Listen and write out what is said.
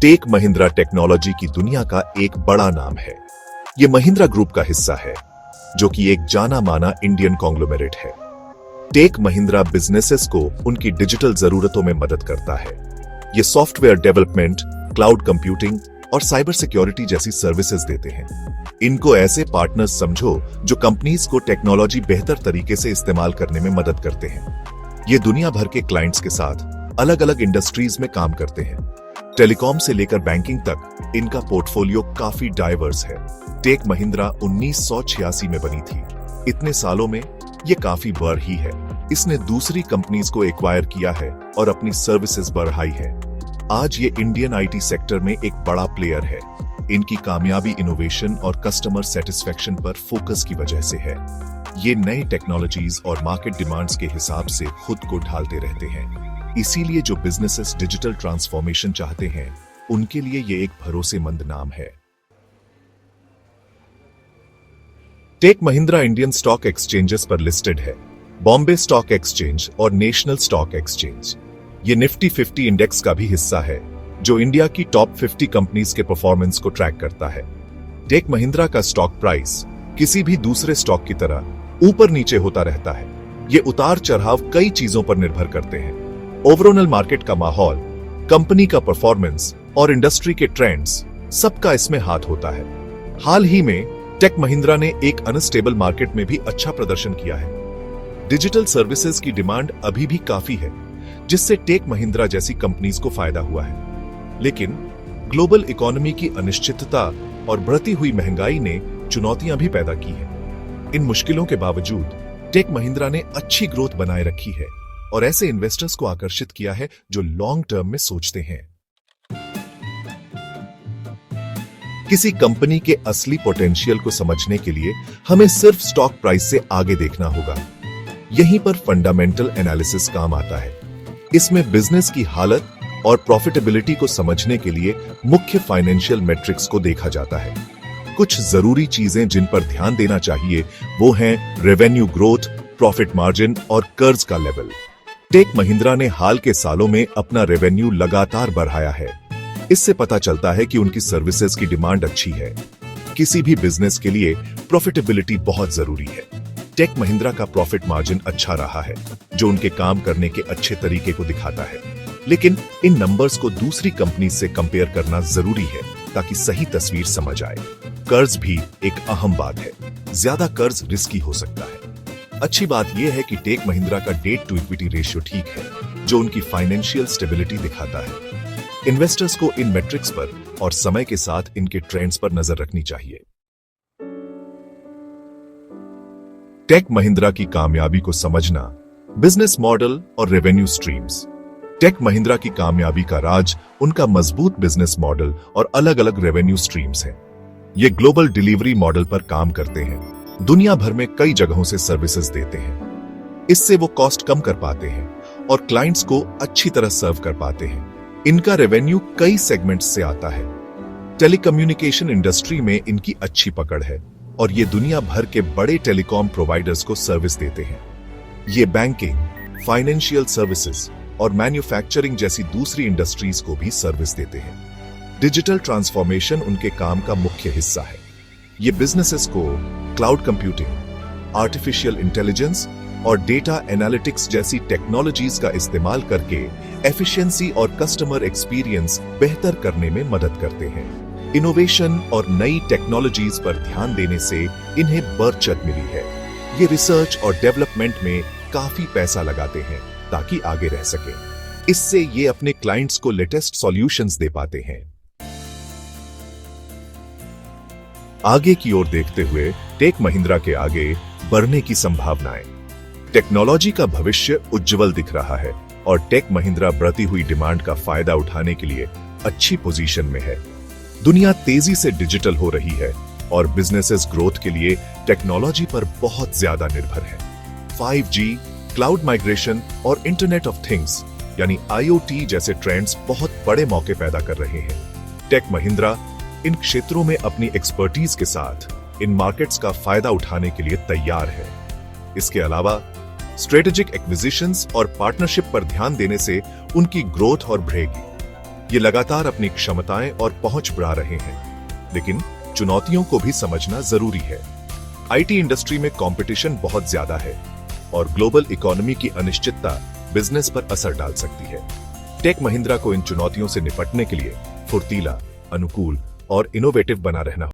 Take Mahindra technology की दुनिया का एक बड़ा नाम है। यह महिंद्रा ग्रुप का हिस्सा है, जो कि एक जाना माना इंडियन कॉन्ग्लोमेरेट है। टेक महिंद्रा बिजनेसेस को उनकी डिजिटल जरूरतों में मदद करता है। ये सॉफ्टवेयर डेवलपमेंट, क्लाउड कंप्यूटिंग और साइबर सिक्योरिटी जैसी सर्विसेज देते हैं। इनको ऐसे पार्टनर्स समझो जो कंपनीज को टेक्नोलॉजी बेहतर तरीके से इस्तेमाल करने में मदद करते हैं। ये दुनिया भर के क्लाइंट्स के साथ अलग अलग इंडस्ट्रीज में काम करते हैं। टेलीकॉम से लेकर बैंकिंग तक इनका पोर्टफोलियो काफी डाइवर्स है। टेक महिंद्रा 1986 में बनी थी। इतने सालों में ये काफी बढ़ ही है। इसने दूसरी कंपनीज को एक्वायर किया है और अपनी सर्विसेज बढ़ाई है। आज ये इंडियन आईटी सेक्टर में एक बड़ा प्लेयर है। इनकी कामयाबी इनोवेशन और कस्टमर सेटिस्फेक्शन पर फोकस की वजह से है। ये नई टेक्नोलॉजीज और मार्केट डिमांड्स के हिसाब से खुद को ढालते रहते हैं। इसीलिए जो बिजनेसेस डिजिटल ट्रांसफॉर्मेशन चाहते हैं, उनके लिए ये एक भरोसेमंद नाम है। Tech Mahindra Indian stock exchanges पर लिस्टेड है, बॉम्बे स्टॉक एक्सचेंज और नेशनल स्टॉक एक्सचेंज। ये निफ्टी 50 इंडेक्स का भी हिस्सा है, जो इंडिया की टॉप 50 कंपनीज के परफॉर्मेंस को ट्रैक करता है। टेक महिंद्रा का स्टॉक प्राइस किसी भी दूसरे स्टॉक की तरह ऊपर नीचे होता रहता है। ये उतार चढ़ाव कई चीजों पर निर्भर करते हैं। ओवरऑल मार्केट का माहौल, कंपनी का परफॉर्मेंस और इंडस्ट्री के ट्रेंड्स, सबका इसमें हाथ होता है। हाल ही में टेक महिंद्रा ने एक अनस्टेबल मार्केट में भी अच्छा प्रदर्शन किया है। डिजिटल सर्विसेज की डिमांड अभी भी काफी है, जिससे टेक महिंद्रा जैसी कंपनीज को फायदा हुआ है। लेकिन ग्लोबल इकोनॉमी की अनिश्चितता और बढ़ती हुई महंगाई ने चुनौतियां भी पैदा की हैं। इन मुश्किलों के बावजूद टेक महिंद्रा ने अच्छी ग्रोथ बनाए रखी है और ऐसे इन्वेस्टर्स को आकर्षित किया है जो लॉन्ग टर्म में सोचते हैं। किसी कंपनी के असली पोटेंशियल को समझने के लिए हमें सिर्फ स्टॉक प्राइस से आगे देखना होगा। यहीं पर फंडामेंटल एनालिसिस काम आता है। इसमें बिजनेस की हालत और प्रॉफिटेबिलिटी को समझने के लिए मुख्य फाइनेंशियल मैट्रिक्स को देखा जाता है। कुछ जरूरी चीजें जिन पर ध्यान देना चाहिए वो हैं रेवेन्यू ग्रोथ, प्रॉफिट मार्जिन और कर्ज का लेवल। टेक महिंद्रा ने हाल के सालों में अपना रेवेन्यू लगातार बढ़ाया है। इससे पता चलता है कि उनकी सर्विसेज की डिमांड अच्छी है। किसी भी बिजनेस के लिए प्रॉफिटेबिलिटी बहुत जरूरी है। टेक महिंद्रा का प्रॉफिट मार्जिन अच्छा रहा है, जो उनके काम करने के अच्छे तरीके को दिखाता है। लेकिन इन नंबर्स को दूसरी कंपनी से कंपेयर करना जरूरी है ताकि सही तस्वीर समझ आए। कर्ज भी एक अहम बात है। ज्यादा कर्ज रिस्की हो सकता है। अच्छी बात यह है कि टेक महिंद्रा का डेट टू इक्विटी रेशियो ठीक है, जो उनकी फाइनेंशियल स्टेबिलिटी दिखाता है। इन्वेस्टर्स को इन मैट्रिक्स पर और समय के साथ इनके ट्रेंड्स पर नजर रखनी चाहिए। टेक महिंद्रा की कामयाबी को समझना, बिजनेस मॉडल और रेवेन्यू स्ट्रीम्स। टेक महिंद्रा की कामयाबी का राज उनका मजबूत बिजनेस मॉडल और अलग अलग रेवेन्यू स्ट्रीम्स हैं। ये ग्लोबल डिलीवरी मॉडल पर काम करते हैं, दुनिया भर में कई जगहों से सर्विसेज देते हैं। इससे वो कॉस्ट कम कर पाते हैं और क्लाइंट्स को अच्छी तरह सर्व कर पाते हैं। इनका रेवेन्यू कई सेगमेंट्स से आता है। टेलीकम्युनिकेशन इंडस्ट्री में इनकी अच्छी पकड़ है और ये दुनिया भर के बड़े टेलीकॉम प्रोवाइडर्स को सर्विस देते हैं। ये बैंकिंग, फाइनेंशियल सर्विसेज और मैन्युफैक्चरिंग जैसी दूसरी इंडस्ट्रीज को भी सर्विस देते हैं। डिजिटल ट्रांसफॉर्मेशन उनके काम का मुख्य हिस्सा है। ये बिजनेसेस को क्लाउड कंप्यूटिंग, आर्टिफिशियल इंटेलिजेंस और डेटा एनालिटिक्स जैसी टेक्नोलॉजीज का इस्तेमाल करके एफिशिएंसी और कस्टमर एक्सपीरियंस बेहतर करने में मदद करते हैं। इनोवेशन और नई टेक्नोलॉजीज पर ध्यान देने से इन्हें बरकत मिली है। ये रिसर्च और डेवलपमेंट में काफी पैसा लगाते हैं ताकि आगे रह सके। इससे ये अपने क्लाइंट्स को लेटेस्ट सॉल्यूशंस दे पाते हैं। आगे की ओर देखते हुए टेक महिंद्रा के आगे बढ़ने की संभावनाएं। टेक्नोलॉजी का भविष्य उज्जवल दिख रहा है और टेक महिंद्रा बढ़ती हुई डिमांड का फायदा उठाने के लिए अच्छी पोजीशन में है। दुनिया तेजी से डिजिटल हो रही है और बिजनेसेस ग्रोथ के लिए टेक्नोलॉजी पर बहुत ज्यादा निर्भर है। 5G, क्लाउड माइग्रेशन और इंटरनेट ऑफ थिंग्स यानी IoT जैसे ट्रेंड्स बहुत बड़े मौके पैदा कर रहे हैं। टेक महिंद्रा इन क्षेत्रों में अपनी एक्सपर्टीज के साथ इन मार्केट्स का फायदा उठाने के लिए तैयार है। इसके अलावा स्ट्रेटेजिक एक्विजिशंस और पार्टनरशिप पर ध्यान देने से उनकी ग्रोथ और बढ़ेगी। ये लगातार अपनी क्षमताएं और पहुंच बढ़ा रहे हैं, लेकिन चुनौतियों को भी समझना जरूरी है। आईटी इंडस्ट्री में कंपटीशन बहुत ज्यादा है और ग्लोबल इकोनॉमी की अनिश्चितता बिजनेस पर असर डाल सकती है। टेक महिंद्रा को इन चुनौतियों से निपटने के लिए फुर्तीला, अनुकूल और इनोवेटिव बना रहना